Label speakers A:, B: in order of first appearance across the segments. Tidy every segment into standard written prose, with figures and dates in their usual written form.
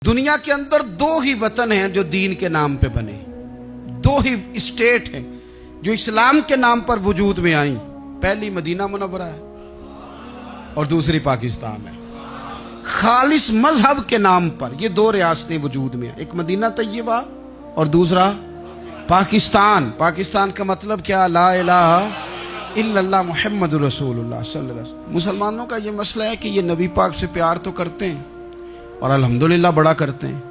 A: दुनिया के अंदर दो ही वतन हैं जो दीन के नाम पे बने, दो ही स्टेट हैं जो इस्लाम के नाम पर वजूद में आई। पहली मदीना मुनव्वरा है और दूसरी पाकिस्तान है। खालिस मजहब के नाम पर ये दो रियासतें वजूद में हैं, एक मदीना तैयबा और दूसरा पाकिस्तान। पाकिस्तान का मतलब क्या? ला इलाहा इल्लल्लाह मुहम्मदुर रसूलुल्लाह सल्लल्लाहु अलैहि वसल्लम। मुसलमानों का ये मसला है कि ये नबी पाक से प्यार तो करते हैं और अल्हम्दुलिल्लाह बड़ा करते हैं,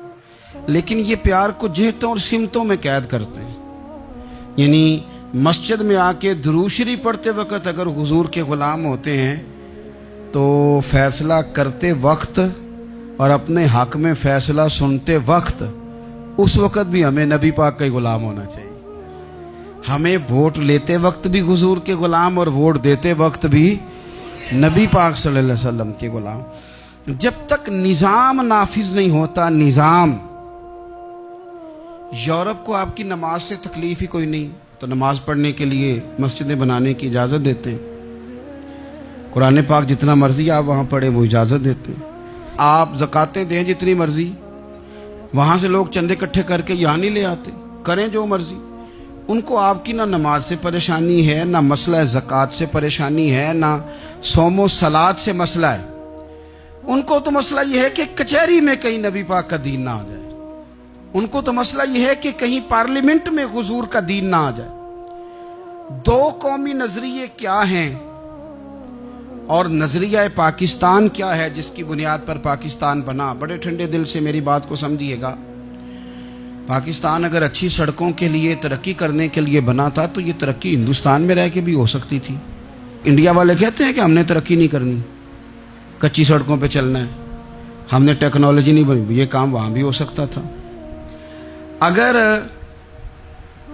A: लेकिन ये प्यार को जेहतों और सिमतों में कैद करते हैं। यानी मस्जिद में आके दुरूद शरीफ पढ़ते वक्त अगर हुजूर के गुलाम होते हैं तो फैसला करते वक्त और अपने हक में फैसला सुनते वक्त उस वक्त भी हमें नबी पाक का ही गुलाम होना चाहिए। हमें वोट लेते वक्त भी हुजूर के गुलाम और वोट देते वक्त भी नबी पाक सल्लल्लाहु अलैहि वसल्लम के गुलाम। जब तक निजाम नाफिज नहीं होता, निजाम, यूरोप को आपकी नमाज से तकलीफ ही कोई नहीं तो नमाज पढ़ने के लिए मस्जिदें बनाने की इजाज़त देते हैं। कुरान पाक जितना मर्जी आप वहाँ पढ़ें वो इजाज़त देते हैं। आप ज़कातें दें जितनी मर्जी, वहाँ से लोग चंदे इकट्ठे करके यहाँ नहीं ले आते, करें जो मर्जी। उनको आपकी ना नमाज से परेशानी है, ना मसला ज़कात से परेशानी है, ना सोमो सलात से मसला है। उनको तो मसला यह है कि कचहरी में कहीं नबी पाक का दीन ना आ जाए। उनको तो मसला यह है कि कहीं पार्लियामेंट में हुजूर का दीन ना आ जाए। दो कौमी नजरिए क्या हैं और नजरिया पाकिस्तान क्या है जिसकी बुनियाद पर पाकिस्तान बना? बड़े ठंडे दिल से मेरी बात को समझिएगा। पाकिस्तान अगर अच्छी सड़कों के लिए, तरक्की करने के लिए बना था तो ये तरक्की हिंदुस्तान में रह के भी हो सकती थी। इंडिया वाले कहते हैं कि हमने तरक्की नहीं करनी, कच्ची सड़कों पे चलना है, हमने टेक्नोलॉजी नहीं बनी। ये काम वहाँ भी हो सकता था। अगर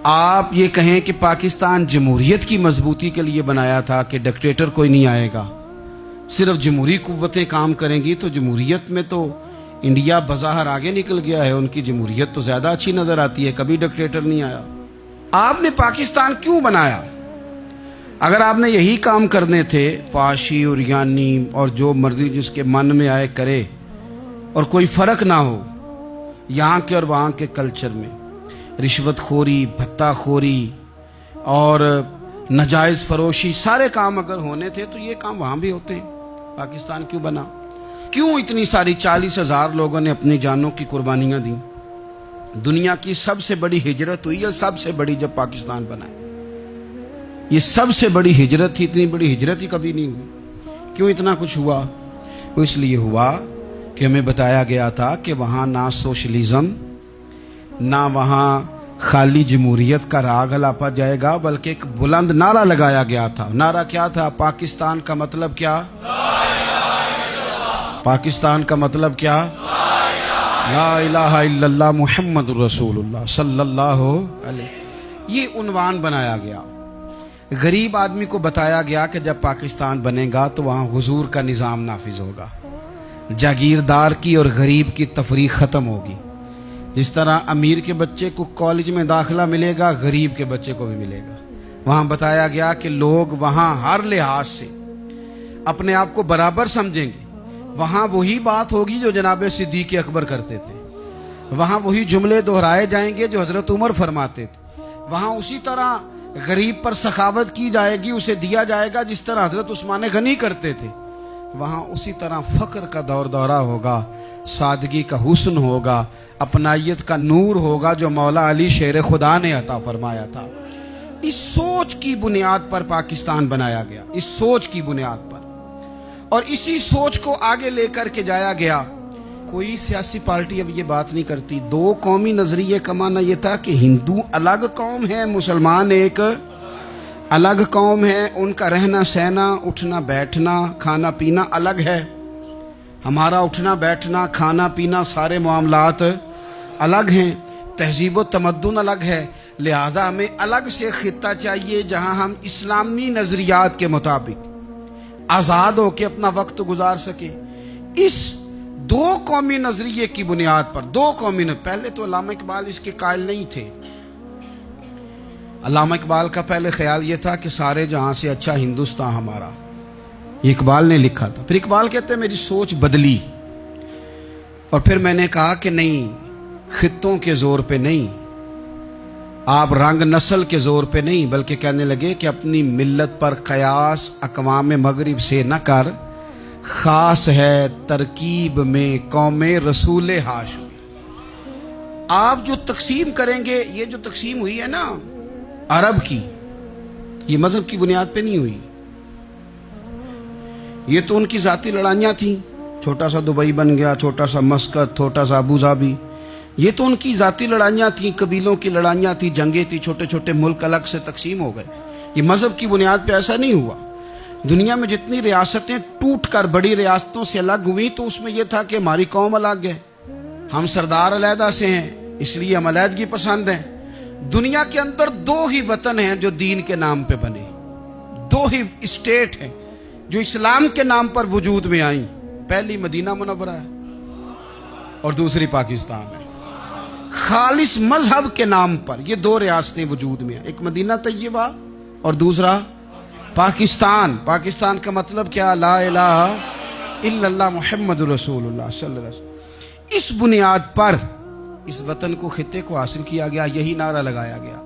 A: आप ये कहें कि पाकिस्तान जमहूरियत की मजबूती के लिए बनाया था कि डिक्टेटर कोई नहीं आएगा, सिर्फ जमहूरी कुव्वतें काम करेंगी, तो जमहूरियत में तो इंडिया बज़ाहिर आगे निकल गया है। उनकी जमहूरियत तो ज़्यादा अच्छी नज़र आती है, कभी डिक्टेटर नहीं आया। आपने पाकिस्तान क्यों बनाया? अगर आपने यही काम करने थे, फाशी और यानी और जो मर्जी जिसके मन में आए करे और कोई फ़र्क ना हो यहाँ के और वहाँ के कल्चर में, रिश्वतखोरी, भत्ताखोरी और नाजायज़ फरोशी, सारे काम अगर होने थे तो ये काम वहाँ भी होते हैं। पाकिस्तान क्यों बना? क्यों इतनी सारी 40,000 लोगों ने अपनी जानों की कुर्बानियाँ दी? दुनिया की सबसे बड़ी हिजरत हुई है, सबसे बड़ी, जब पाकिस्तान बना। ये सबसे बड़ी हिजरत थी, इतनी बड़ी हिजरत ही कभी नहीं हुई। क्यों इतना कुछ हुआ? वो इसलिए हुआ कि हमें बताया गया था कि वहाँ ना सोशलिज्म, ना वहाँ खाली जमहूरियत का राग अलापा जाएगा, बल्कि एक बुलंद नारा लगाया गया था। नारा क्या था? पाकिस्तान का मतलब क्या? पाकिस्तान का मतलब क्या? ला इलाहा इल्लल्लाह मुहम्मदुर रसूलुल्लाह सल्लल्लाहु अलैहि। ये उन्वान बनाया गया। गरीब आदमी को बताया गया कि जब पाकिस्तान बनेगा तो वहाँ हुजूर का निज़ाम नाफिज होगा, जागीरदार की और गरीब की तफरीक ख़त्म होगी। जिस तरह अमीर के बच्चे को कॉलेज में दाखिला मिलेगा, गरीब के बच्चे को भी मिलेगा। वहाँ बताया गया कि लोग वहाँ हर लिहाज से अपने आप को बराबर समझेंगे। वहाँ वही बात होगी जो जनाब सिद्दीक़ अकबर करते थे। वहाँ वही जुमले दोहराए जाएंगे जो हज़रत उमर फरमाते थे। वहाँ उसी तरह गरीब पर सखावत की जाएगी, उसे दिया जाएगा जिस तरह हज़रत उस्मान गनी करते थे। वहाँ उसी तरह फ़क्र का दौर दौरा होगा, सादगी का हुस्न होगा, अपनायत का नूर होगा जो मौला अली शेर खुदा ने अता फरमाया था। इस सोच की बुनियाद पर पाकिस्तान बनाया गया, इस सोच की बुनियाद पर, और इसी सोच को आगे लेकर के जाया गया। कोई सियासी पार्टी अब ये बात नहीं करती। दो कौमी नजरिए का माना यह था कि हिंदू अलग कौम है, मुसलमान एक अलग कौम है, उनका रहना सहना, उठना बैठना, खाना पीना अलग है। हमारा उठना बैठना, खाना पीना, सारे मामलात अलग हैं, तहजीब व तमद्दुन अलग है। लिहाजा हमें अलग से खित्ता चाहिए जहां हम इस्लामी नजरियात के मुताबिक आज़ाद होकर अपना वक्त गुजार सके। इस दो कौमी नजरिए की बुनियाद पर, दो कौमी पहले तो अल्लामा इकबाल इसके कायल नहीं थे। अल्लामा इकबाल का पहले ख्याल यह था कि सारे जहां से अच्छा हिंदुस्तान हमारा, ये इकबाल ने लिखा था। फिर इकबाल कहते हैं मेरी सोच बदली। اور پھر میں نے کہا کہ نہیں، خطوں کے زور پہ نہیں، آپ رنگ نسل کے زور پہ نہیں، بلکہ کہنے لگے کہ اپنی ملت پر قیاس اقوام مغرب سے نہ کر، خاص ہے ترکیب میں قوم رسول ہاشمی۔ آپ جو تقسیم کریں گے، یہ جو تقسیم ہوئی ہے نا عرب کی، یہ مذہب کی بنیاد پہ نہیں ہوئی، یہ تو ان کی ذاتی لڑائیاں تھیں، چھوٹا سا دبئی بن گیا، چھوٹا سا مسقط، چھوٹا سا ابو ظبی، یہ تو ان کی ذاتی لڑائیاں تھیں، قبیلوں کی لڑائیاں تھیں، جنگیں تھیں، چھوٹے چھوٹے ملک الگ سے تقسیم ہو گئے۔ یہ مذہب کی بنیاد پہ ایسا نہیں ہوا۔ دنیا میں جتنی ریاستیں ٹوٹ کر بڑی ریاستوں سے الگ ہوئی تو اس میں یہ تھا کہ ہماری قوم الگ ہے، ہم سردار علیحدہ سے ہیں، اس لیے ہم علیحدگی پسند ہیں۔ دنیا کے اندر دو ہی وطن ہیں جو دین کے نام پہ بنے، دو ہی اسٹیٹ ہیں جو اسلام کے نام پر وجود میں آئیں، پہلی مدینہ منورہ ہے اور دوسری پاکستان ہے۔ خالص مذہب کے نام پر یہ دو ریاستیں وجود میں ہیں، ایک مدینہ طیبہ اور دوسرا پاکستان۔ پاکستان کا مطلب کیا؟ لا الہ الا اللہ محمد رسول اللہ صلی اللہ علیہ وسلم۔ اس بنیاد پر اس وطن کو، خطے کو حاصل کیا گیا، یہی نعرہ لگایا گیا۔